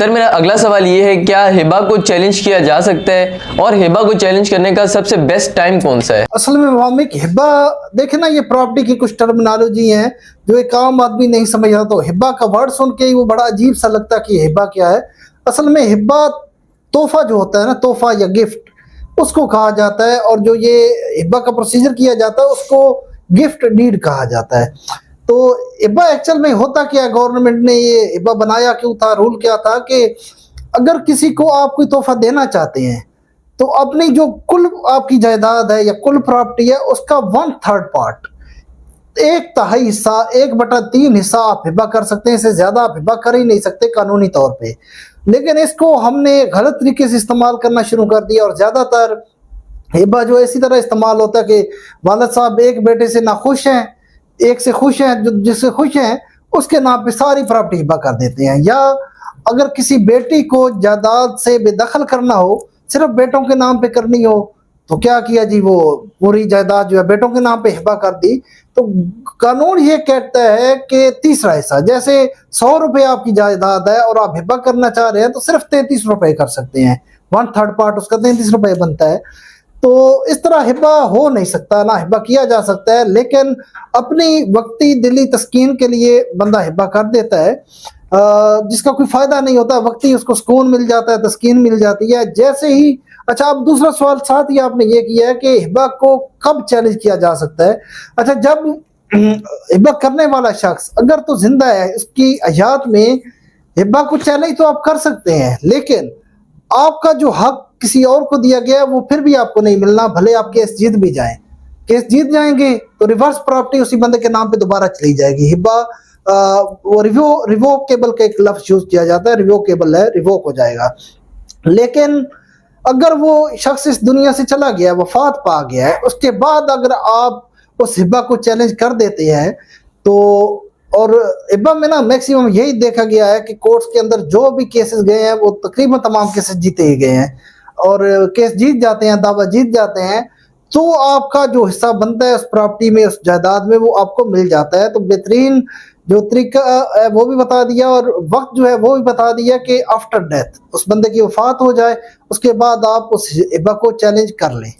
Sir मेरा अगला सवाल ये है, क्या हिबा को चैलेंज किया जा सकता है और हिबा को चैलेंज करने का सबसे बेस्ट टाइम कौन सा है? असल में वामिक हिबा देखे ना, ये प्रॉपर्टी की कुछ टर्मिनोलॉजी है जो एक आम आदमी नहीं समझता, तो हिबा का वर्ड सुन के ही वो बड़ा अजीब सा लगता है कि हिबा क्या है। असल में हिबा तोहफा जो होता है ना, तोहफा या गिफ्ट, उसको कहा जाता है। और जो ये हिबा का प्रोसीजर किया जाता है उसको गिफ्ट डीड कहा जाता है। तो हिबा एक्चुअल में होता क्या, गवर्नमेंट ने ये हिबा बनाया क्यों था, रूल क्या था कि अगर किसी को आप कोई तोहफा देना चाहते हैं तो अपनी जो कुल आपकी जायदाद है या कुल प्रॉपर्टी है उसका 1/3 पार्ट, 1/3 हिस्सा, 1/3 हिस्सा आप हिबा कर सकते हैं। इससे ज्यादा आप हिबा कर ही नहीं सकते कानूनी तौर पे। लेकिन इसको हमने गलत तरीके से इस्तेमाल करना शुरू कर दिया और ज्यादातर हिबा जो इसी तरह इस्तेमाल होता है कि वालिद साहब एक बेटे से ना खुश हैं, एक से खुश हैं, जो जिससे खुश हैं उसके नाम पे सारी प्रॉपर्टी हिबा कर देते हैं। या अगर किसी बेटी को जायदाद से बेदखल करना हो, सिर्फ बेटों के नाम पे करनी हो, तो क्या किया जी, वो पूरी जायदाद जो है बेटों के नाम पे हिबा कर दी। तो कानून ये कहता है कि तीसरा हिस्सा, जैसे 100 रुपए आपकी जायदाद है और आप हिबा करना चाह रहे हैं तो सिर्फ 33 रुपए कर सकते हैं। 1/3 पार्ट उसका 33 रुपए बनता है। तो इस तरह हिबा हो नहीं सकता, ना हिबा किया जा सकता है। लेकिन अपनी वक्ती दिली तस्कीन के लिए बंदा हिबा कर देता है, जिसका कोई फायदा नहीं होता, वक्ती उसको सुकून मिल जाता है, तस्कीन मिल जाती है। जैसे ही अच्छा, अब दूसरा सवाल साथ ही आपने ये किया है कि हिबा को कब चैलेंज किया जा सकता है। अच्छा, जब हिबा करने वाला शख्स अगर तो जिंदा है, उसकी हयात में हिबा को चैलेंज तो आप कर सकते हैं, लेकिन आपका जो हक किसी और को दिया गया है वो फिर भी आपको नहीं मिलना, भले आप केस जीत भी जाएं। केस जीत जाएंगे तो रिवर्स प्रॉपर्टी उसी बंदे के नाम पे दोबारा चली जाएगी। हिबा वो रिवोकेबल का एक लफ्ज यूज किया जाता है, रिवोकेबल है, रिवोक हो जाएगा। लेकिन अगर वो शख्स इस दुनिया से चला गया, वफात पा गया है, उसके बाद अगर आप उस हिबा को चैलेंज कर देते हैं तो, और हिबा में ना मैक्सिमम यही देखा गया है कि कोर्ट्स के अंदर जो भी केसेस गए हैं वो तकरीबन तमाम केसेस जीते ही गए हैं और केस जीत जाते हैं, दावा जीत जाते हैं, तो आपका जो हिस्सा बनता है उस प्रॉपर्टी में, उस जायदाद में, वो आपको मिल जाता है। तो बेहतरीन जो तरीका है वो भी बता दिया और वक्त जो है वो भी बता दिया कि आफ्टर डेथ, उस बंदे की वफात हो जाए उसके बाद आप उस हिबा को चैलेंज कर लें।